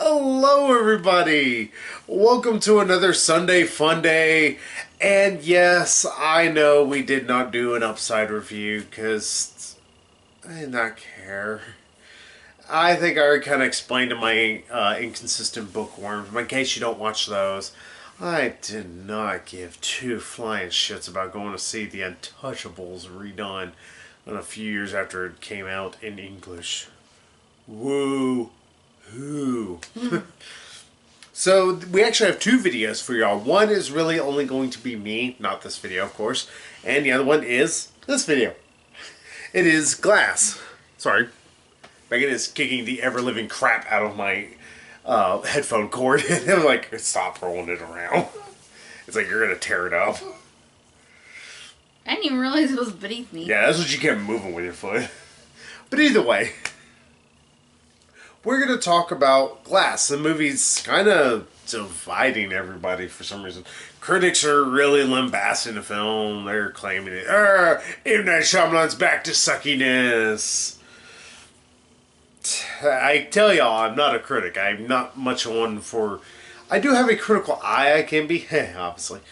Hello, everybody. Welcome to another Sunday Funday. And yes, I know we did not do an upside review because I did not care. I think I already kind of explained in my inconsistent bookworms. In case you don't watch those, I did not give two flying shits about going to see The Untouchables redone a few years after it came out in English. Woo! Who? So we actually have two videos for y'all. One is really only going to be me, not this video, of course, and the other one is this video. It is Glass. Sorry, Megan is kicking the ever-living crap out of my headphone cord, and I'm like, stop rolling it around. It's like you're gonna tear it up. I didn't even realize it was beneath me. Yeah, that's what you kept moving with your foot. But either way, we're going to talk about Glass. The movie's kind of dividing everybody for some reason. Critics are really lambasting the film. They're claiming it. M. Night Shyamalan's back to suckiness. I tell y'all, I'm not a critic. I'm not much one for... I do have a critical eye, I can be, obviously.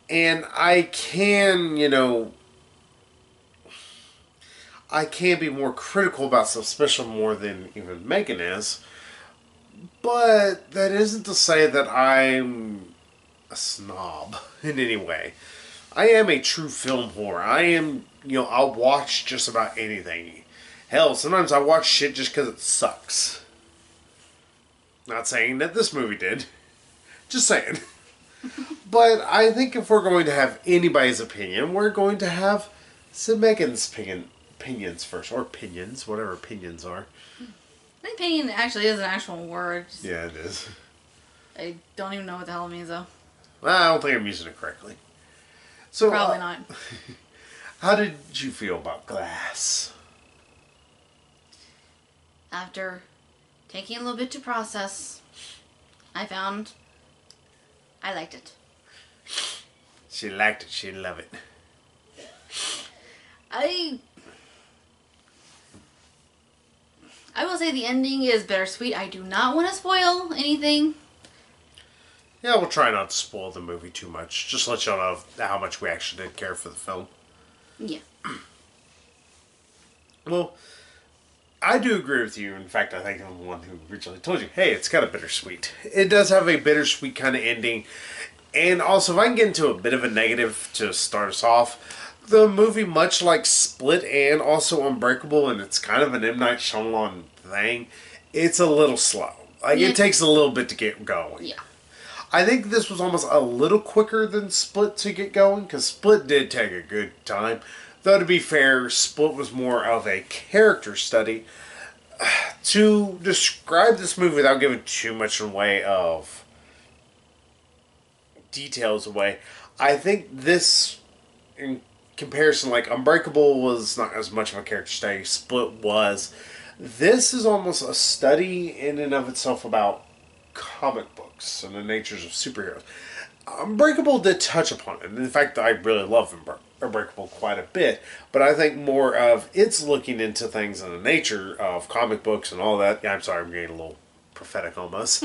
And I can, I can be more critical about stuff, especially more than even Megan is. But that isn't to say that I'm a snob in any way. I am a true film whore. I am, I'll watch just about anything. Hell, sometimes I watch shit just because it sucks. Not saying that this movie did. Just saying. But I think if we're going to have anybody's opinion, we're going to have some Megan's opinions first, or opinions, whatever opinions are. I think opinion actually is an actual word. Yeah, it is. I don't even know what the hell it means though. Well, I don't think I'm using it correctly. So probably not. How did you feel about Glass? After taking a little bit to process, I found I liked it. She liked it. She loved it. I will say the ending is bittersweet. I do not want to spoil anything. Yeah, we'll try not to spoil the movie too much. Just let y'all know how much we actually did care for the film. Yeah. Well, I do agree with you. In fact, I think I'm the one who originally told you, hey, it's kind of bittersweet. It does have a bittersweet kind of ending. And also, if I can get into a bit of a negative to start us off, the movie, much like Split and also Unbreakable, and it's kind of an M. Night Shyamalan thing, it's a little slow. It takes a little bit to get going. Yeah. I think this was almost a little quicker than Split to get going, because Split did take a good time. Though, to be fair, Split was more of a character study. To describe this movie without giving too much in way of details away, I think this, in comparison, like Unbreakable was not as much of a character study, Split was. This is almost a study in and of itself about comic books and the natures of superheroes. Unbreakable did touch upon it. In fact, I really love Unbreakable quite a bit. But I think more of it's looking into things in the nature of comic books and all that. Yeah, I'm sorry, I'm getting a little prophetic almost.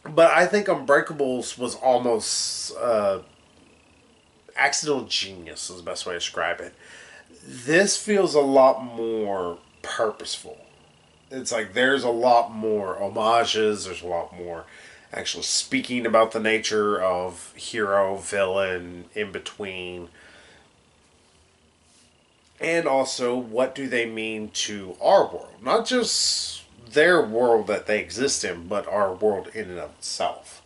But I think Unbreakables was almost accidental genius is the best way to describe it. This feels a lot more purposeful. It's like there's a lot more homages. There's a lot more actually speaking about the nature of hero, villain, in between. And also, what do they mean to our world? Not just their world that they exist in, but our world in and of itself.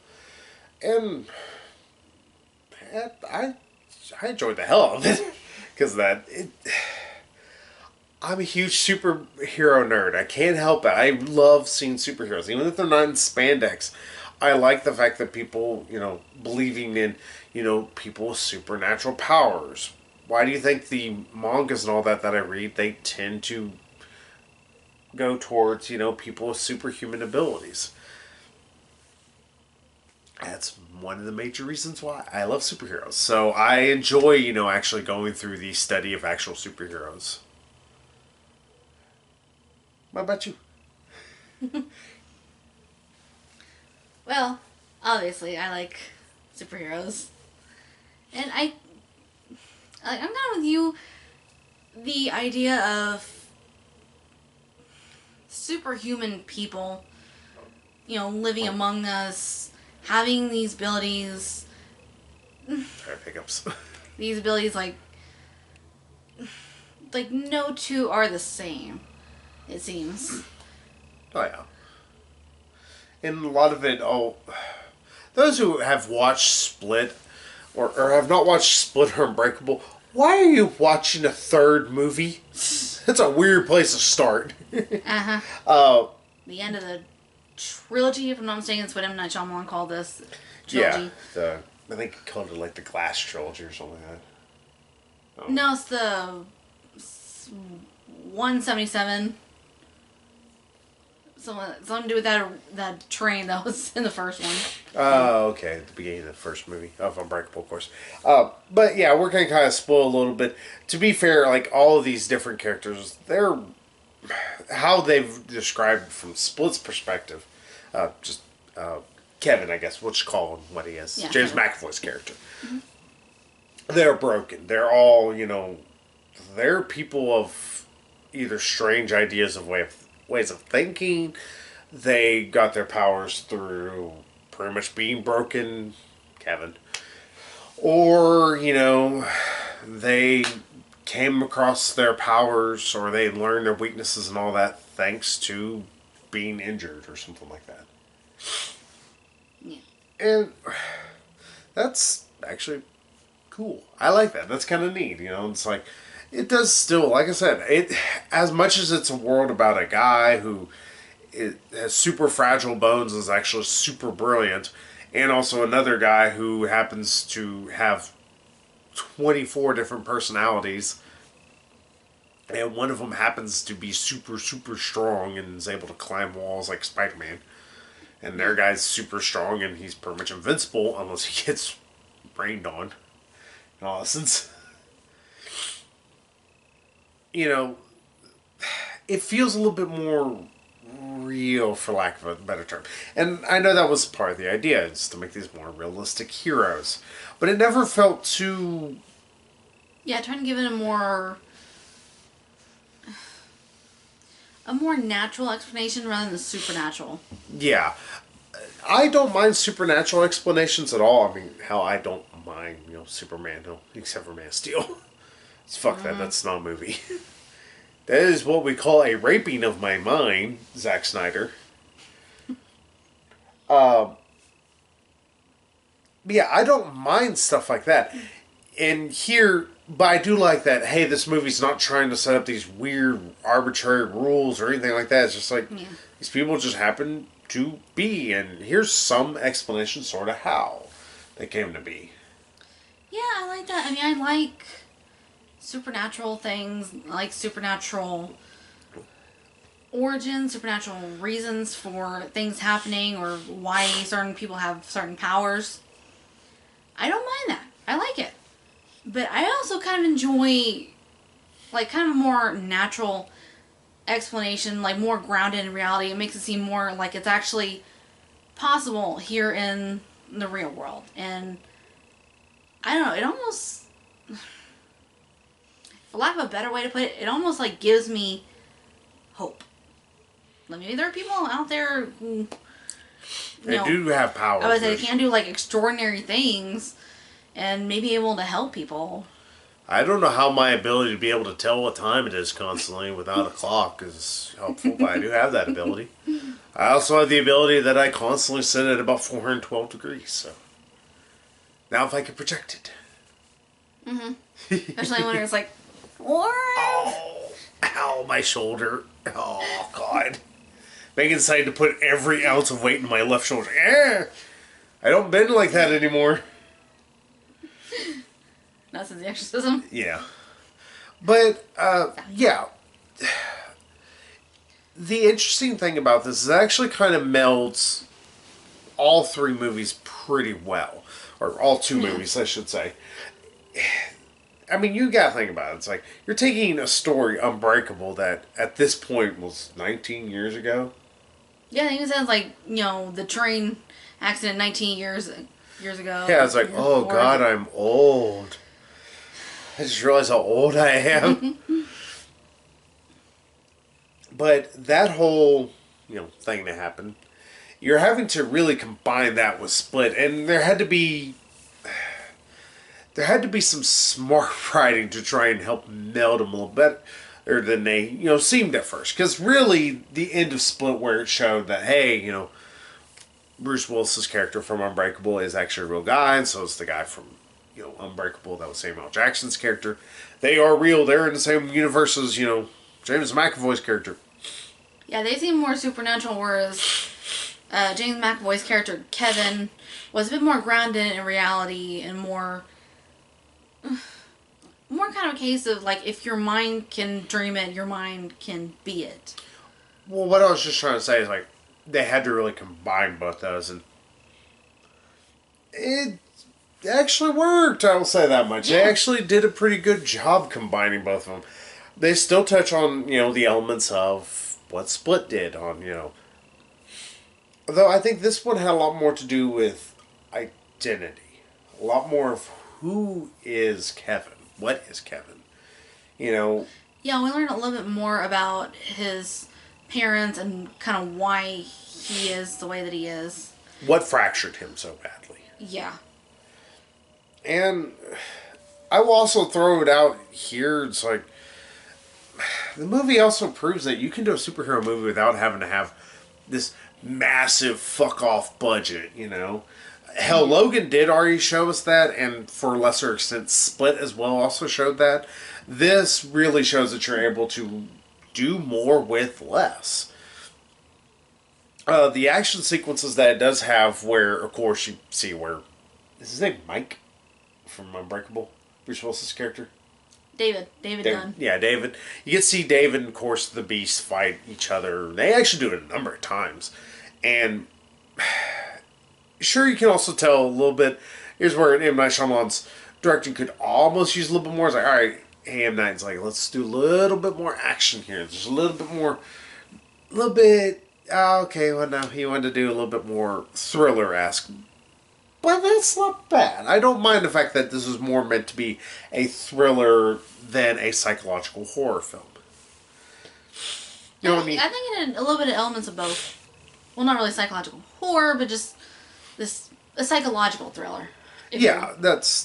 And I enjoyed the hell out of it. Because I'm a huge superhero nerd. I can't help it. I love seeing superheroes. Even if they're not in spandex, I like the fact that people, believing in, people with supernatural powers. Why do you think the mangas and all that I read, they tend to go towards, people with superhuman abilities? That's one of the major reasons why I love superheroes. So I enjoy, actually going through the study of actual superheroes. What about you? Well, obviously, I like superheroes. And I'm kind of with you. The idea of superhuman people, living among us, having these abilities, Sorry, pickups. these abilities, like no two are the same, it seems. Oh yeah, and a lot of it. Oh, those who have watched Split or have not watched Split or Unbreakable, why are you watching a third movie? That's a weird place to start. Uh-huh. uh, The end of the trilogy, if I'm not mistaken, that's what M. Night Shyamalan called this yeah, trilogy. I think he called it like the Glass Trilogy or something like that. Oh. No, it's the 177. Something to do with that train that was in the first one. Oh, okay. At the beginning of the first movie of Unbreakable, of course. But yeah, we're gonna kind of spoil a little bit. To be fair, like all of these different characters, they're how they've described from Split's perspective. Just Kevin, I guess. We'll just call him what he is. Yeah, James Kevin. McAvoy's character. They're broken. They're all they're people of either strange ideas of ways of thinking. They got their powers through pretty much being broken, Kevin. Or, they came across their powers or they learned their weaknesses and all that thanks to being injured or something like that. Yeah. And that's actually cool. I like that. That's kind of neat. It's like, it does still, like I said, it as much as it's a world about a guy who has super fragile bones is actually super brilliant, and also another guy who happens to have 24 different personalities, and one of them happens to be super, super strong and is able to climb walls like Spider-Man. And their guy's super strong and he's pretty much invincible unless he gets rained on, in all essence. It feels a little bit more real, for lack of a better term. And I know that was part of the idea, is to make these more realistic heroes. But it never felt too... Yeah, trying to give it a more natural explanation rather than the supernatural. Yeah. I don't mind supernatural explanations at all. I mean, hell, I don't mind, Superman, except for Man of Steel. Fuck that, that's not a movie. That is what we call a raping of my mind, Zack Snyder. Yeah, I don't mind stuff like that. And here, but I do like that, hey, this movie's not trying to set up these weird, arbitrary rules or anything like that. It's just like, these people just happen to be, and here's some explanation sort of how they came to be. Yeah, I like that. I mean, I like supernatural things, like supernatural origins, supernatural reasons for things happening, or why certain people have certain powers. I don't mind that. I like it. But I also kind of enjoy, like, kind of more natural explanation, like more grounded in reality. It makes it seem more like it's actually possible here in the real world. And I don't know, it almost, for lack of a better way to put it, it almost like gives me hope. Like maybe there are people out there who They do have powers. I would say they can do like extraordinary things and maybe able to help people. I don't know how my ability to be able to tell what time it is constantly without a clock is helpful, but I do have that ability. I also have the ability that I constantly sit at about 412 degrees, so. Now if I could project it. Mm-hmm. Especially when it's like, what? Oh, ow, my shoulder. Oh, God. Megan decided to put every ounce of weight in my left shoulder. I don't bend like that anymore. Not since the exorcism. Yeah. But, yeah. The interesting thing about this is it actually kind of melds all three movies pretty well. Or all two movies, I should say. I mean, you gotta think about it. It's like, you're taking a story, Unbreakable, that at this point was 19 years ago. Yeah, it even sounds like, the train accident 19 years ago. Yeah, it's like, Years oh before. God, I'm old. I just realized how old I am. But that whole, thing that happened, you're having to really combine that with Split, and there had to be some smart writing to try and help meld them a little better than they, seemed at first. Because really, the end of Split, where it showed that, hey, Bruce Willis's character from Unbreakable is actually a real guy, and so is the guy from, Unbreakable, that was Samuel L. Jackson's character. They are real. They're in the same universe as, James McAvoy's character. Yeah, they seem more supernatural, whereas James McAvoy's character, Kevin, was a bit more grounded in reality and more kind of a case of, like, if your mind can dream it, your mind can be it. Well, what I was just trying to say is, like, they had to really combine both those, and it actually worked, I will say that much. They actually did a pretty good job combining both of them. They still touch on, the elements of what Split did on, Though I think this one had a lot more to do with identity. A lot more of who is Kevin? What is Kevin? Yeah, we learned a little bit more about his parents and kind of why he is the way that he is. What fractured him so badly. Yeah. And I will also throw it out here. It's like, the movie also proves that you can do a superhero movie without having to have this massive fuck off budget, Hell, Logan did already show us that, and for a lesser extent, Split as well also showed that. This really shows that you're able to do more with less. The action sequences that it does have, where, of course, you see where... Is his name Mike? From Unbreakable? Bruce Willis's character? David Dunn. Yeah, David. You get to see David and, of course, the Beast fight each other. They actually do it a number of times. And... Sure, you can also tell a little bit. Here's where M. Night Shyamalan's directing could almost use a little bit more. It's like, alright, M. Night's like, let's do a little bit more action here. Just a little bit more... okay, well, now he wanted to do a little bit more thriller-esque. But that's not bad. I don't mind the fact that this is more meant to be a thriller than a psychological horror film. You know what I mean? I think it had a little bit of elements of both. Well, not really psychological horror, but just a psychological thriller. Yeah, but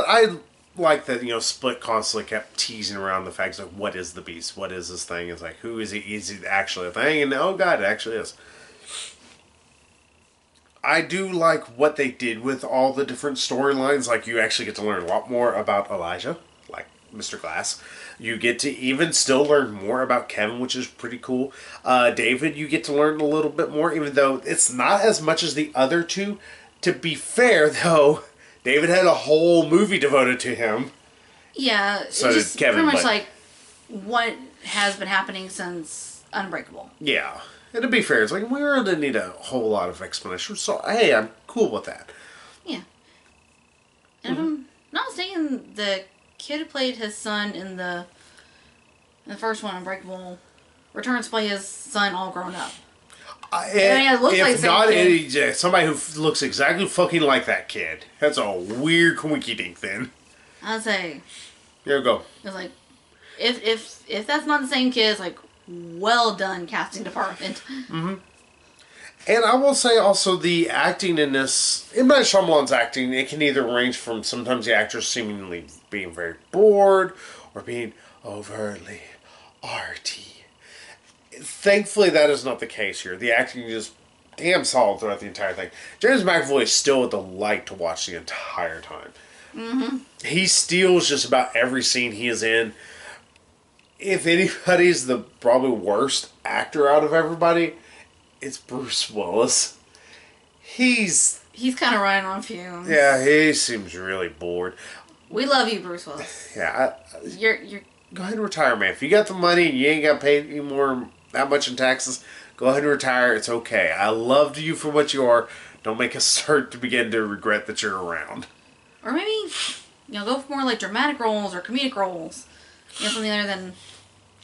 I like that, Split constantly kept teasing around the facts of what is the Beast, what is this thing, it's like, who is he, is he actually a thing, and oh god, it actually is. I do like what they did with all the different storylines, like you actually get to learn a lot more about Elijah, like Mr. Glass. You get to even still learn more about Kevin, which is pretty cool. David, you get to learn a little bit more, even though it's not as much as the other two. To be fair, though, David had a whole movie devoted to him. Yeah, So it's did just Kevin, pretty much but- like what has been happening since Unbreakable. Yeah. And to be fair, it's like, we really didn't need a whole lot of explanation. So, hey, I'm cool with that. Yeah. And if I'm not mistaken, the kid who played his son in the first one, Unbreakable, returns to play his son all grown up. It looks like the if same not, kid. somebody who looks exactly fucking like that kid. That's a weird quinky dink then. I'd say, Here we go. it's like, if that's not the same kid, it's like, well done, casting department. And I will say also the acting in this, in Night Shyamalan's acting, it can either range from sometimes the actors seemingly being very bored or being overtly arty. Thankfully, that is not the case here. The acting is damn solid throughout the entire thing. James McAvoy is still a delight to watch the entire time. Mm-hmm. He steals just about every scene he is in. If anybody's the probably worst actor out of everybody, it's Bruce Willis. He's kind of running on fumes. Yeah, he seems really bored. We love you, Bruce Willis. Yeah, You're go ahead and retire, man. If you got the money and you ain't got paid anymore that much in taxes, go ahead and retire. It's okay. I loved you for what you are. Don't make us start to begin to regret that you're around. Or maybe, go for more like dramatic roles or comedic roles. Something other than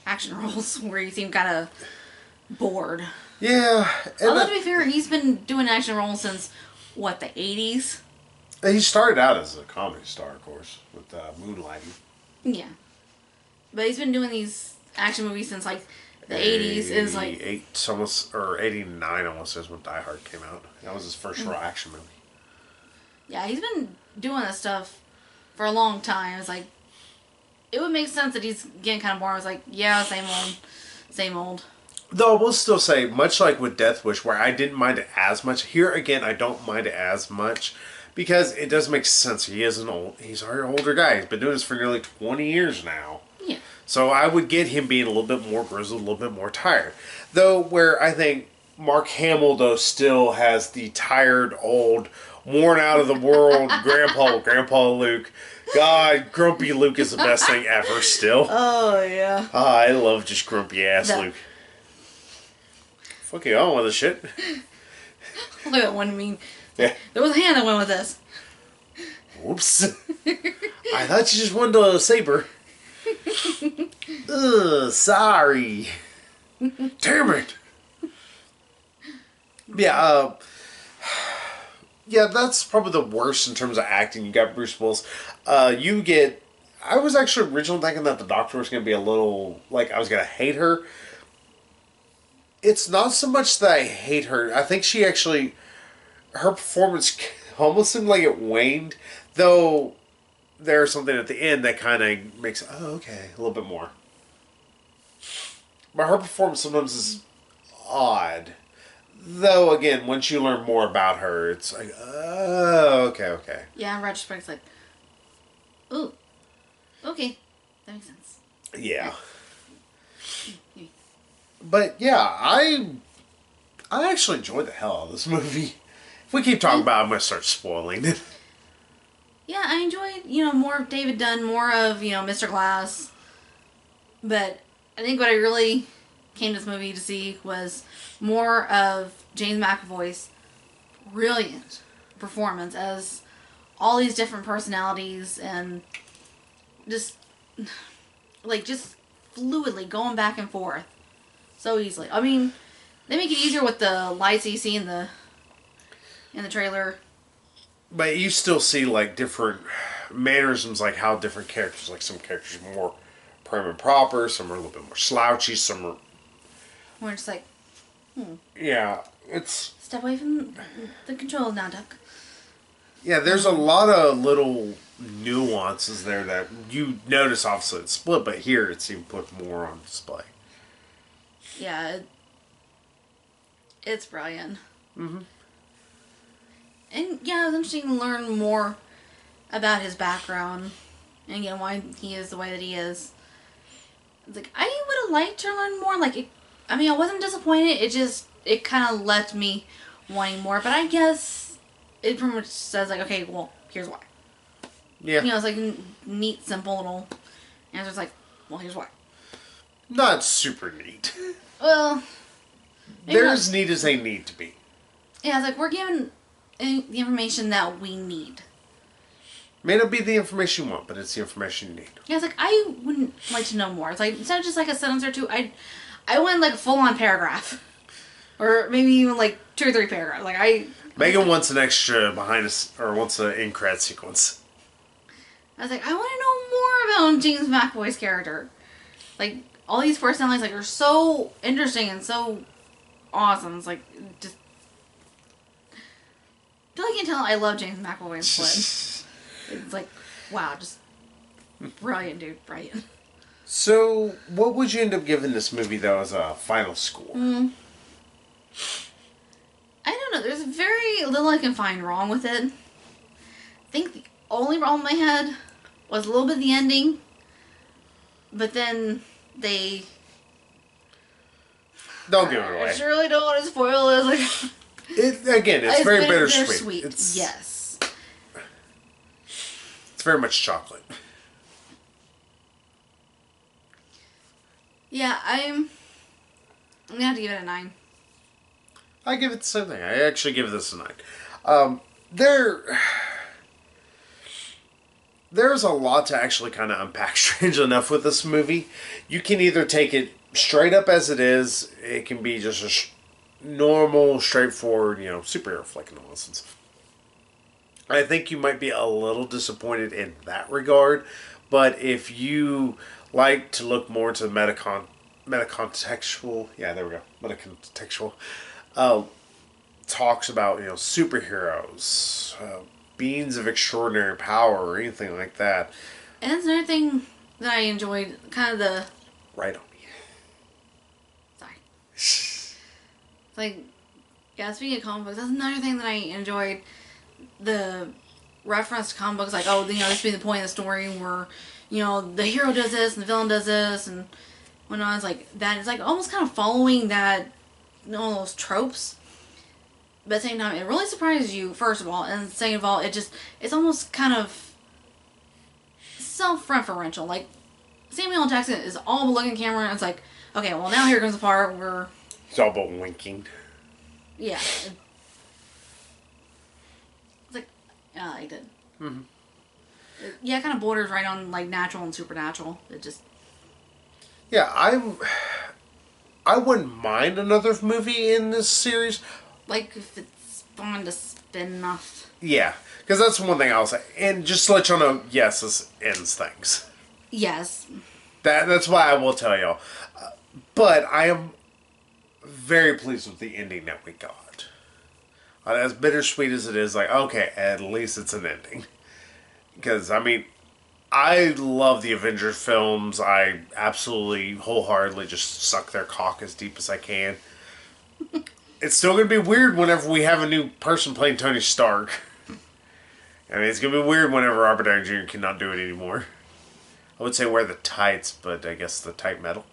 action roles where you seem kind of bored. Yeah, and Although to be fair, he's been doing action roles since what, the 80s? he started out as a comedy star, of course, with Moonlighting. Yeah, but he's been doing these action movies since like the 80s. Is like 88, almost, or 89 almost is when Die Hard came out. That was his first real action movie. yeah, he's been doing this stuff for a long time. It's like it would make sense that he's getting kind of bored. I was like, yeah, same old, same old. Though I will still say, much like with Death Wish, where I didn't mind it as much, here again I don't mind it as much because it does make sense. He's an older guy. He's been doing this for nearly 20 years now. Yeah. So I would get him being a little bit more grizzled, a little bit more tired. Though where I think Mark Hamill though still has the tired, old, worn out of the world Grandpa Luke. God, grumpy Luke is the best thing ever still. Oh yeah. I love just grumpy ass Luke. Fuck you, I don't want this shit. Look at that one meme. Yeah. There was a hand that went with this. Whoops. I thought you just wanted a saber. Ugh, sorry. Damn it. Yeah, yeah, that's probably the worst in terms of acting. You got Bruce Willis. I was actually originally thinking that the Doctor was going to be a little, like, I was going to hate her. It's not so much that I hate her. I think she actually, her performance almost seemed like it waned. Though, there's something at the end that kind of makes, oh, okay, a little bit more. But her performance sometimes is odd. Though, again, once you learn more about her, it's like, oh, okay. Yeah, in retrospect, it's like, ooh, okay, that makes sense. Yeah. But, yeah, I actually enjoyed the hell out of this movie. If we keep talking about it, I'm going to start spoiling it. Yeah, I enjoyed, more of David Dunn, more of, Mr. Glass. But I think what I really came to this movie to see was more of James McAvoy's brilliant performance as all these different personalities and just fluidly going back and forth so easily. I mean, they make it easier with the lights that you see in the trailer. But you still see, like, different mannerisms, like how different characters, like some characters are more prim and proper, some are a little bit more slouchy, some are... We're just like, Yeah, it's... Step away from the controls now, Duck. Yeah, there's a lot of little nuances there that you notice, obviously, it's split, but here it's even put more on display. Yeah, it's brilliant. Mm-hmm. And yeah, it was interesting to learn more about his background and again why he is the way that he is. It's like I would have liked to learn more. I wasn't disappointed. It kind of left me wanting more. But I guess it pretty much says like, okay, well, here's why. Yeah. It's like neat, simple little answers. Like, well, here's why. Not super neat. Well, they're as neat as they need to be. Yeah, it's like we're given the information that we need. May not be the information you want, but it's the information you need. Yeah, it's like I wouldn't like to know more. It's like instead of just like a sentence or two, I went like a full on paragraph, or maybe even like 2 or 3 paragraphs. Like Megan wants an extra behind us, or wants an in credit sequence. I was like, I want to know more about James McAvoy's character. Like all these personalities, like are so interesting and so awesome. It's like just. I feel like you can tell I love James McAvoy in Split. It's like, wow, just brilliant, dude, brilliant. So, what would you end up giving this movie, though, as a final score? I don't know. There's very little I can find wrong with it. I think the only problem I had was a little bit of the ending. But then they... Don't give it away. I surely don't want to spoil it. Like, it's very bittersweet. Bittersweet, yes. It's very much chocolate. Yeah, I'm gonna have to give it a 9. I give it the same thing. I actually give this a 9. There's a lot to actually kind of unpack, strange enough, with this movie. You can either take it straight up as it is. It can be just normal, straightforward, superhero flick in all essence. I think you might be a little disappointed in that regard, but if you like to look more into the metacontextual, yeah, there we go, metacontextual, uh, talks about superheroes, beings of extraordinary power, or anything like that. And that's another thing that I enjoyed. Kind of the Right on sorry, me. like yeah. Speaking of comic books, that's another thing that I enjoyed. The reference to comic books, like this being the point of the story where the hero does this and the villain does this and when I was like that, it's like almost kind of following that those tropes. But at the same time, it really surprises you, first of all, and second of all, it's almost kind of self-referential. Like, Samuel L. Jackson is all but looking at camera, and it's like, okay, well, now here comes the part where... It's all about winking. Yeah. It's like, yeah, I liked it. Mm-hmm. Yeah, it kind of borders right on, like, natural and supernatural. It just... Yeah, I wouldn't mind another movie in this series. Like, if it's fun to spin off. Yeah, because that's one thing I'll say. And just to let y'all know, yes, this ends things. Yes. That's why I will tell y'all. But I am very pleased with the ending that we got. As bittersweet as it is, like, okay, at least it's an ending. Because, I mean, I love the Avengers films. I absolutely, wholeheartedly just suck their cock as deep as I can. It's still going to be weird whenever we have a new person playing Tony Stark. I mean, it's going to be weird whenever Robert Downey Jr. cannot do it anymore. I would say wear the tights, but I guess the tight metal.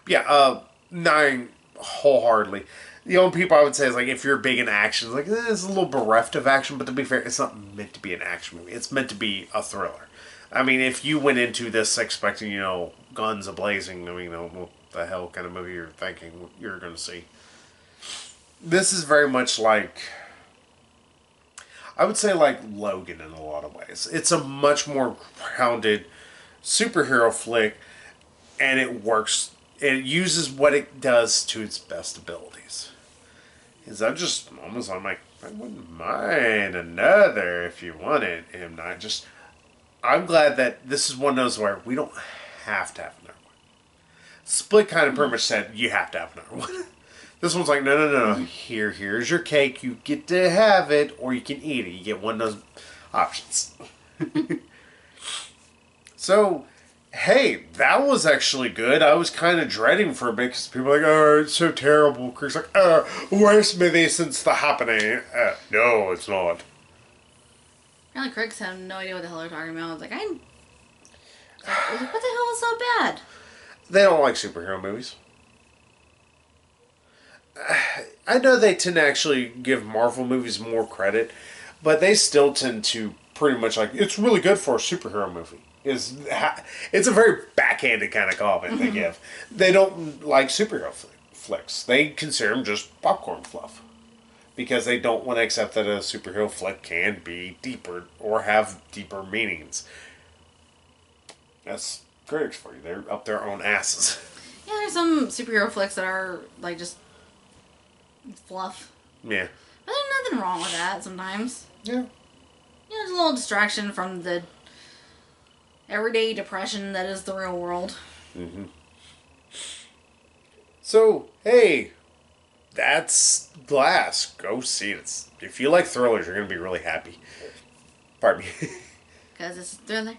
Yeah, nine wholeheartedly. The only people I would say is, like, if you're big in action, it's like, it's a little bereft of action, but to be fair, it's not meant to be an action movie. It's meant to be a thriller. I mean, if you went into this expecting, guns a-blazing, I mean, what the hell kind of movie you're thinking you're going to see. This is very much like, I would say like Logan in a lot of ways. It's a much more grounded superhero flick, and it works. It uses what it does to its best abilities. Is that just almost, I'm like, I wouldn't mind another if you wanted him. Not just, I'm glad that this is one of those where we don't have to have another one. Split kind of pretty much said you have to have another one. This one's like, no. Here's your cake. You get to have it, or you can eat it. You get one of those options. So, hey, that was actually good. I was kind of dreading for a bit because people are like, oh, it's so terrible. Chris like, worst movie since The Happening. No, it's not. Apparently critics have no idea what the hell they're talking about. I was like, what the hell is so bad? They don't like superhero movies. I know they tend to actually give Marvel movies more credit, but they still tend to pretty much like, it's really good for a superhero movie. It's a very backhanded kind of comment they give. They don't like superhero flicks. They consider them just popcorn fluff. Because they don't want to accept that a superhero flick can be deeper or have deeper meanings. That's critics for you. They're up their own asses. Yeah, there's some superhero flicks that are like just fluff. Yeah. But there's nothing wrong with that sometimes. Yeah. It's a little distraction from the everyday depression that is the real world. Mm-hmm. So, hey, that's Glass. Go see it. If you like thrillers, you're going to be really happy. Pardon me. Because it's a thriller.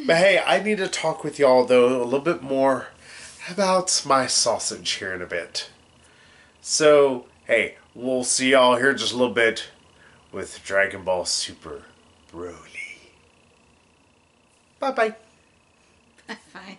But hey, I need to talk with y'all, though, a little bit more about my sausage here in a bit. So, hey, we'll see y'all here in just a little bit with Dragon Ball Super Broly. Bye-bye. Bye.